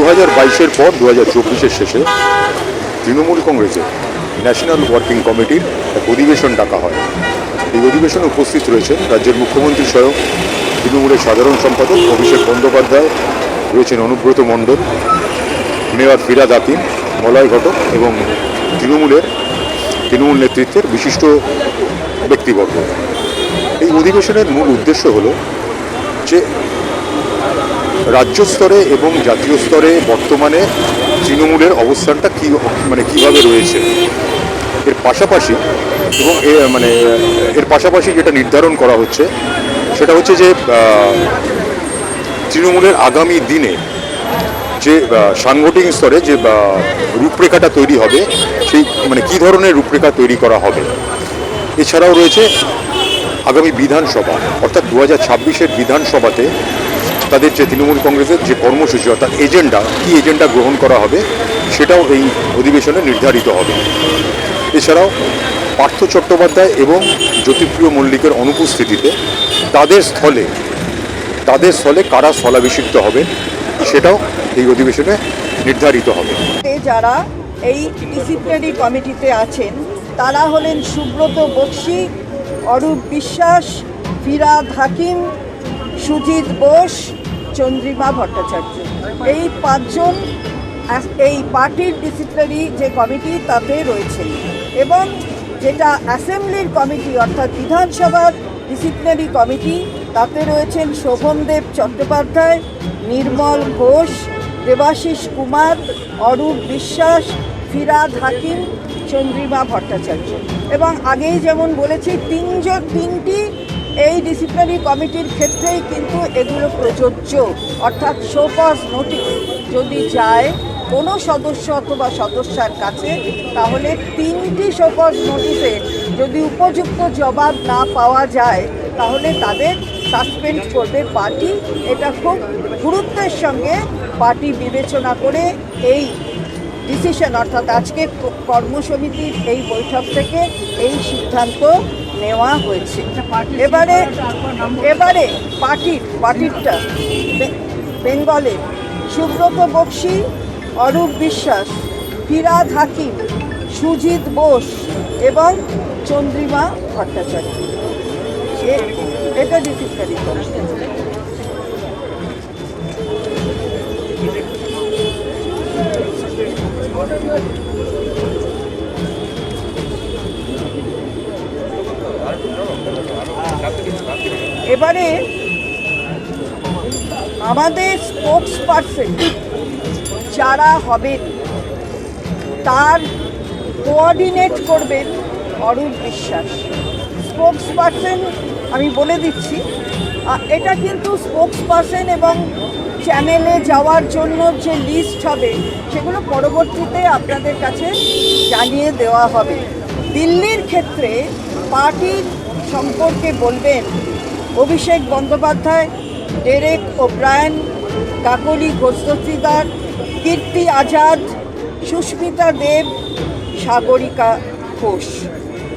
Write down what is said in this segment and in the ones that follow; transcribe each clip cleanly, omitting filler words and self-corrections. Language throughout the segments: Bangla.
2022-এর পর 2024-এর শেষে তৃণমূল কংগ্রেসের ন্যাশনাল ওয়ার্কিং কমিটির এক অধিবেশন ডাকা হয়। এই অধিবেশনে উপস্থিত রয়েছেন রাজ্যের মুখ্যমন্ত্রী স্বয়ং, তৃণমূলের সাধারণ সম্পাদক অভিষেক বন্দ্যোপাধ্যায়, রয়েছেন অনুব্রত মণ্ডল, মেয়র ফিরহাদ হাকিম, মলয় ঘটক এবং তৃণমূল নেতৃত্বের বিশিষ্ট ব্যক্তিবর্গ। এই অধিবেশনের মূল উদ্দেশ্য হল যে রাজ্য স্তরে এবং জাতীয় স্তরে বর্তমানে তৃণমূলের অবস্থানটা কীভাবে রয়েছে, এর পাশাপাশি এর পাশাপাশি যেটা নির্ধারণ করা হচ্ছে সেটা হচ্ছে যে তৃণমূলের আগামী দিনে যে সাংগঠনিক স্তরে যে রূপরেখাটা তৈরি হবে, সেই কী ধরনের রূপরেখা তৈরি করা হবে। এছাড়াও রয়েছে আগামী বিধানসভা, অর্থাৎ 2026-এর বিধানসভাতে তাদের যে তৃণমূল কংগ্রেসের যে কর্মসূচি অর্থাৎ কী এজেন্ডা গ্রহণ করা হবে সেটাও এই অধিবেশনে নির্ধারিত হবে। এছাড়াও পার্থ চট্টোপাধ্যায় এবং জ্যোতিপ্রিয় মল্লিকের অনুপস্থিতিতে তাদের স্থলে কারা স্থলাভিষিক্ত হবে সেটাও এই অধিবেশনে নির্ধারিত হবে। যারা এই ডিসিপ্লিনারি কমিটিতে আছেন তারা হলেন সুব্রত বক্সী, অরূপ বিশ্বাস, ফিরহাদ হাকিম, সুজিত বোস, চন্দ্রিমা ভট্টাচার্য। এই পাঁচজন এই পার্টির ডিসিপ্লিনারি যে কমিটি তাতে রয়েছে, এবং যেটা অ্যাসেম্বলির কমিটি অর্থাৎ বিধানসভার ডিসিপ্লিনারি কমিটি তাতে রয়েছেন শোভনদেব চট্টোপাধ্যায়, নির্মল ঘোষ, দেবাশিস কুমার, অরূপ বিশ্বাস, ফিরহাদ হাকিম, চন্দ্রিমা ভট্টাচার্য। এবং আগেই যেমন বলেছি তিনটি এই ডিসিপ্লিনারি কমিটির ক্ষেত্রেই কিন্তু এগুলো প্রযোজ্য, অর্থাৎ শো কজ নোটিশ যদি যায় কোনো সদস্য অথবা সদস্যার কাছে, তাহলে 3টি শো কজ নোটিশে যদি উপযুক্ত জবাব না পাওয়া যায় তাহলে তাদের সাসপেন্ড করবে পার্টি। এটা খুব গুরুত্বের সঙ্গে পার্টি বিবেচনা করে এই ডিসিশন অর্থাৎ আজকে কর্মসমিতির এই বৈঠক থেকে এই সিদ্ধান্ত নেওয়া হয়েছে। এবারে পার্টিরটা বেঙ্গলে সুব্রত বক্সী, অরূপ বিশ্বাস, ফিরহাদ হাকিম, সুজিত বোস এবং চন্দ্রিমা ভট্টাচার্য। এটা ডিসিপ্লিনারি কমিটি। এবারে আমাদের স্পোক্স পারসন যারা হবেন তার কোঅর্ডিনেট করবেন অরূপ বিশ্বাস। স্পোক্স পারসন আমি বলে দিচ্ছি, এটা কিন্তু স্পোক্স পারসন এবং চ্যানেলে যাওয়ার জন্য যে লিস্ট হবে সেগুলো পরবর্তীতে আপনাদের কাছে জানিয়ে দেওয়া হবে। দিল্লির ক্ষেত্রে পার্টির সম্পর্কে বলবেন অভিষেক বন্দ্যোপাধ্যায়, ডেরেক ওব্রায়েন, কাকলি ঘোষ-দস্তিদার, কীর্তি আজাদ, সুস্মিতা দেব, সাগরিকা ঘোষ।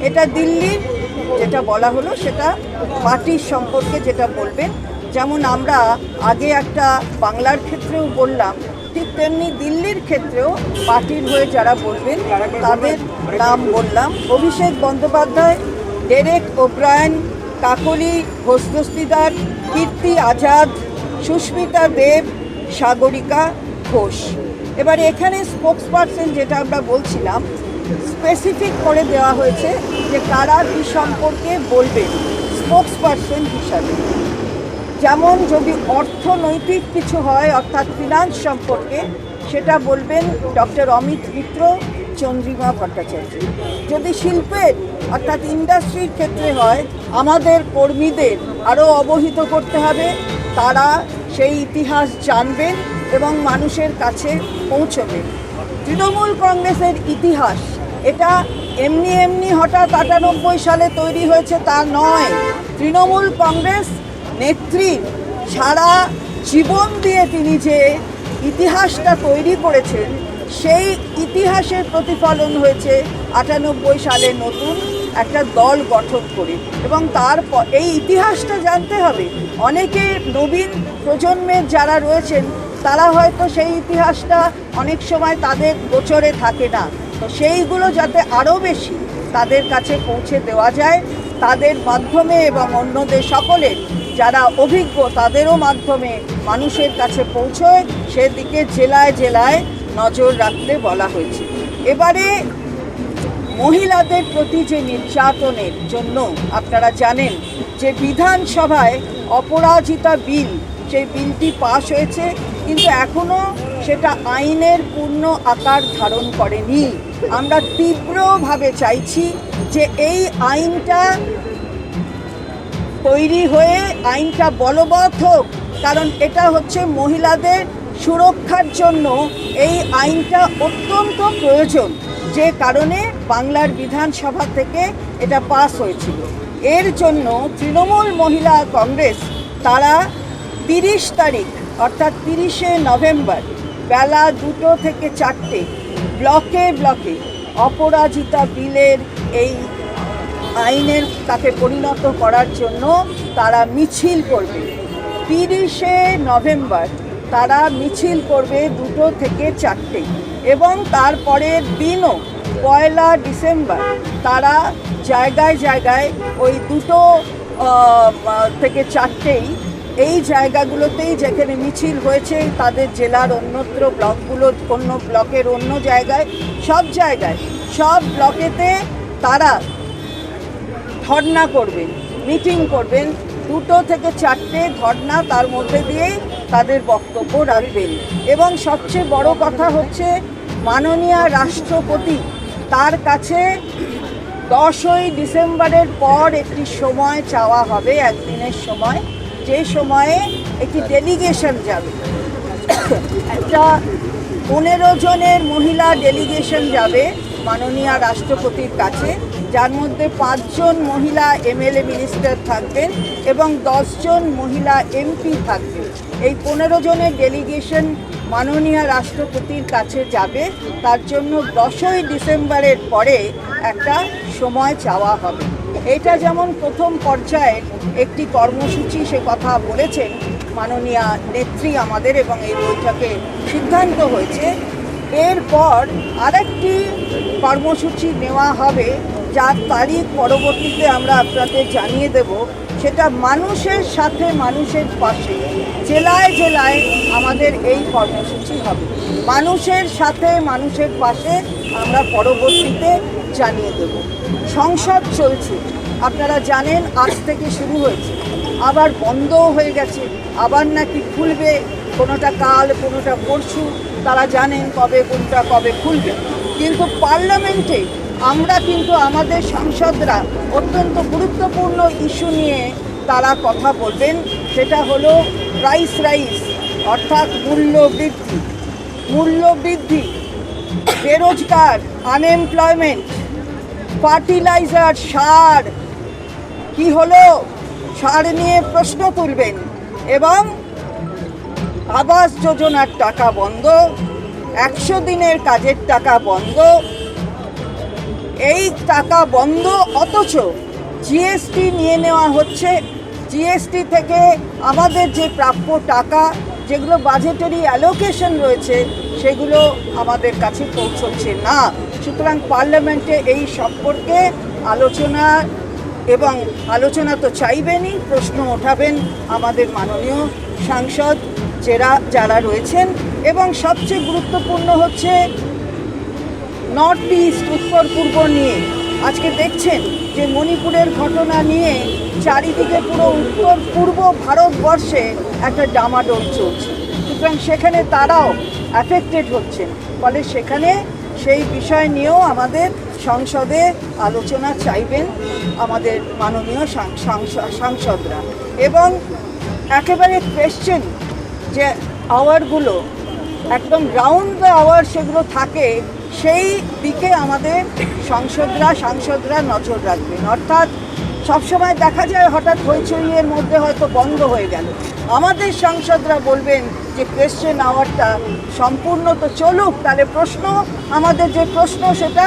এটা দিল্লির যেটা বলা হলো সেটা পার্টির সম্পর্কে যেটা বলবেন। যেমন আমরা আগে একটা বাংলার ক্ষেত্রেও বললাম, ঠিক তেমনি দিল্লির ক্ষেত্রেও পার্টির হয়ে যারা বলবেন তাদের নাম বললাম। অভিষেক বন্দ্যোপাধ্যায়, ডেরেক ওব্রায়েন, কাকলি ঘোষ-দস্তিদার, কীর্তি আজাদ, সুস্মিতা দেব, সাগরিকা ঘোষ। এবার এখানে স্পোক্স পারসন যেটা আমরা বলছিলাম স্পেসিফিক করে দেওয়া হয়েছে যে কারা কী সম্পর্কে বলবেন স্পোক্স পারসন হিসাবে। যেমন যদি অর্থনৈতিক কিছু হয় অর্থাৎ ফিনান্স সম্পর্কে সেটা বলবেন ডক্টর অমিত মিত্র, চন্দ্রিমা ভট্টাচার্য। যদি শিল্পের অর্থাৎ ইন্ডাস্ট্রির ক্ষেত্রে হয়, আমাদের কর্মীদের আরও অবহিত করতে হবে, তারা সেই ইতিহাস জানবেন এবং মানুষের কাছে পৌঁছবেন। তৃণমূল কংগ্রেসের ইতিহাস এটা এমনি হঠাৎ 98 সালে তৈরি হয়েছে তা নয়। তৃণমূল কংগ্রেস নেত্রী সারা জীবন দিয়ে তিনি যে ইতিহাসটা তৈরি করেছেন সেই ইতিহাসের প্রতিফলন হয়েছে 98 সালে নতুন একটা দল গঠন করে। এবং তারপর এই ইতিহাসটা জানতে হবে। অনেকে নবীন প্রজন্মের যারা রয়েছেন তারা হয়তো সেই ইতিহাসটা অনেক সময় তাদের গোচরে থাকে না। তো সেইগুলো যাতে আরও বেশি তাদের কাছে পৌঁছে দেওয়া যায়, তাদের মাধ্যমে এবং অন্যদের সকলের যারা অভিজ্ঞ তাদেরও মাধ্যমে মানুষের কাছে পৌঁছয়, সেদিকে জেলায় জেলায় নজর রাখতে বলা হয়েছে। এবারে মহিলাদের প্রতি যে নির্যাতনের জন্য আপনারা জানেন যে বিধানসভায় অপরাজিতা বিল, সেই বিলটি পাশ হয়েছে, কিন্তু এখনও সেটা আইনের পূর্ণ আকার ধারণ করেনি। আমরা তীব্রভাবে চাইছি যে এই আইনটা তৈরি হয়ে আইনটা বলবৎ হোক, কারণ এটা হচ্ছে মহিলাদের সুরক্ষার জন্য এই আইনটা অত্যন্ত প্রয়োজন, যে কারণে বাংলার বিধানসভা থেকে এটা পাস হয়েছিল। এর জন্য তৃণমূল মহিলা কংগ্রেস তারা 30 তারিখ অর্থাৎ 30শে নভেম্বর বেলা 2টো থেকে 4টে ব্লকে ব্লকে অপরাজিতা বিলের এই আইনের তাকে পরিণত করার জন্য তারা মিছিল করবে। 30শে নভেম্বর তারা মিছিল করবে 2টো থেকে 4টে, এবং তারপরের দিনও 1 ডিসেম্বর তারা জায়গায় জায়গায় ওই 2টো থেকে 4টেই এই জায়গাগুলোতেই যেখানে মিছিল হয়েছে তাদের জেলার অন্যত্র ব্লকগুলো, অন্য ব্লকের অন্য জায়গায়, সব ব্লকেতে তারা ধর্ণা করবেন, মিটিং করবেন। 2টো থেকে 4টে ধর্ণা, তার মধ্যে দিয়েই তাদের বক্তব্য রাখবেন। এবং সবচেয়ে বড় কথা হচ্ছে মাননীয় রাষ্ট্রপতি তার কাছে 10ই ডিসেম্বরের পর একটি সময় চাওয়া হবে, একদিনের সময়, যে সময়ে একটি ডেলিগেশন যাবে। একটা 15 জনের মহিলা ডেলিগেশন যাবে মাননীয় রাষ্ট্রপতির কাছে, যার মধ্যে 5 জন মহিলা এমএলএ মিনিস্টার থাকবেন এবং 10 জন মহিলা এমপি থাকবেন। এই 15 জনের ডেলিগেশন মাননীয় রাষ্ট্রপতির কাছে যাবে, তার জন্য 10ই ডিসেম্বরের পরে একটা সময় চাওয়া হবে। এটা যেমন প্রথম পর্যায়ের একটি কর্মসূচি, সে কথা বলেছেন মাননীয় নেত্রী আমাদের, এবং এই বৈঠকে সিদ্ধান্ত হয়েছে। এরপর আরেকটি কর্মসূচি নেওয়া হবে, যার তারিখ পরবর্তীতে আমরা আপনাদের জানিয়ে দেব। সেটা মানুষের সাথে মানুষের পাশে, জেলায় জেলায় আমাদের এই কর্মসূচি হবে। মানুষের সাথে মানুষের পাশে আমরা পরবর্তীতে জানিয়ে দেব। সংসদ চলছে, আপনারা জানেন, আজ থেকে শুরু হয়েছে, আবার বন্ধও হয়ে গেছে, আবার নাকি খুলবে, কোনোটা কাল কোনোটা পরশু, তারা জানেন কবে কোনটা কবে খুলবে। কিন্তু পার্লামেন্টে আমরা কিন্তু আমাদের সাংসদরা অত্যন্ত গুরুত্বপূর্ণ ইস্যু নিয়ে তারা কথা বলবেন। সেটা হলো প্রাইস রাইজ, অর্থাৎ মূল্যবৃদ্ধি, বেরোজগার, আনএমপ্লয়মেন্ট, ফার্টিলাইজার, সার, কি হলো সার নিয়ে প্রশ্ন তুলবেন, এবং আবাস যোজনার টাকা বন্ধ, 100 দিনের কাজের টাকা বন্ধ, এই টাকা বন্ধ, অথচ জিএসটি নিয়ে নেওয়া হচ্ছে। জিএসটি থেকে আমাদের যে প্রাপ্য টাকা, যেগুলো বাজেটারি অ্যালোকেশন রয়েছে, সেগুলো আমাদের কাছে পৌঁছচ্ছে না। সুতরাং পার্লামেন্টে এই সম্পর্কে আলোচনা তো চাইবেনই, প্রশ্ন ওঠাবেন আমাদের মাননীয় সাংসদ যারা রয়েছেন। এবং সবচেয়ে গুরুত্বপূর্ণ হচ্ছে নর্থ ইস্ট, উত্তর পূর্ব নিয়ে। আজকে দেখছেন যে মণিপুরের ঘটনা নিয়ে চারিদিকে পুরো উত্তর পূর্ব ভারতবর্ষে একটা ডামাডোল চলছে। সুতরাং সেখানে তারাও অ্যাফেক্টেড হচ্ছেন, ফলে সেখানে সেই বিষয় নিয়েও আমাদের সংসদে আলোচনা চাইবেন আমাদের মাননীয় সাংসদরা। এবং একেবারে কোয়েশ্চেন যে আওয়ারগুলো একদম রাউন্ড দ্য আওয়ার সেগুলো থাকে, সেই দিকে আমাদের সাংসদরা নজর রাখবেন। অর্থাৎ সবসময় দেখা যায় হঠাৎ হইচইয়ের মধ্যে হয়তো বন্ধ হয়ে গেল, আমাদের সাংসদরা বলবেন যে কোয়েশ্চেন আওয়ারটা সম্পূর্ণ তো চলুক, তাহলে আমাদের যে প্রশ্ন সেটা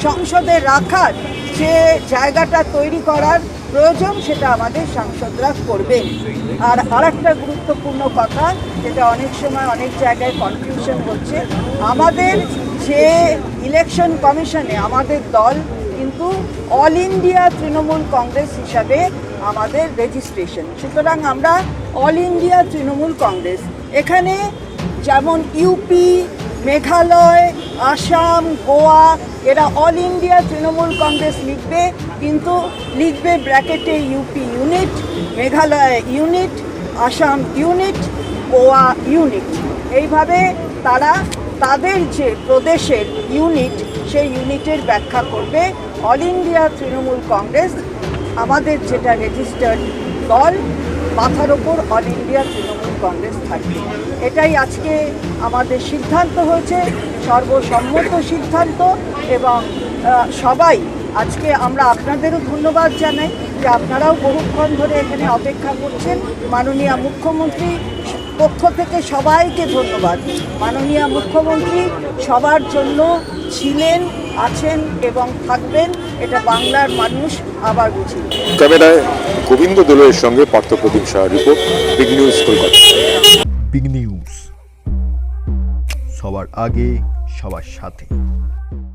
সংসদে রাখার যে জায়গাটা তৈরি করার প্রয়োজন সেটা আমাদের সাংসদরা করবেন। আর আরেকটা গুরুত্বপূর্ণ কথা, যেটা অনেক সময় অনেক জায়গায় কনফিউশন হচ্ছে, আমাদের যে ইলেকশন কমিশনে আমাদের দল কিন্তু অল ইন্ডিয়া তৃণমূল কংগ্রেস হিসাবে আমাদের রেজিস্ট্রেশন, সুতরাং আমরা অল ইন্ডিয়া তৃণমূল কংগ্রেস। এখানে যেমন ইউপি, মেঘালয়, আসাম, গোয়া এরা অল ইন্ডিয়া তৃণমূল কংগ্রেস লিখবে, কিন্তু লিখবে ব্র্যাকেটে UP unit, Meghalaya unit, Assam unit, Goa unit. এইভাবে তারা তাদের যে প্রদেশের ইউনিট সেই ইউনিটের ব্যাখ্যা করবে। অল ইন্ডিয়া তৃণমূল কংগ্রেস আমাদের যেটা রেজিস্টার্ড দল, মাথার ওপর অল ইন্ডিয়া তৃণমূল কংগ্রেস থাকবে। এটাই আজকে আমাদের সিদ্ধান্ত হয়েছে, সর্বসম্মত সিদ্ধান্ত। এবং সবাই আজকে আমরা আপনাদেরও ধন্যবাদ জানাই যে আপনারাও বহুক্ষণ ধরে এখানে অপেক্ষা করছেন। মাননীয় মুখ্যমন্ত্রী পক্ষ থেকে সবাইকে ধন্যবাদ। মাননীয় মুখ্যমন্ত্রী সবার জন্য ছিলেন, আছেন এবং থাকবেন, এটা বাংলার মানুষ আবার বুঝি। ক্যামেরায় গোবিন্দ দোলের সঙ্গে Parthapratim Shah, report, big news Kolkata. Big news, সবার আগে সবার সাথে।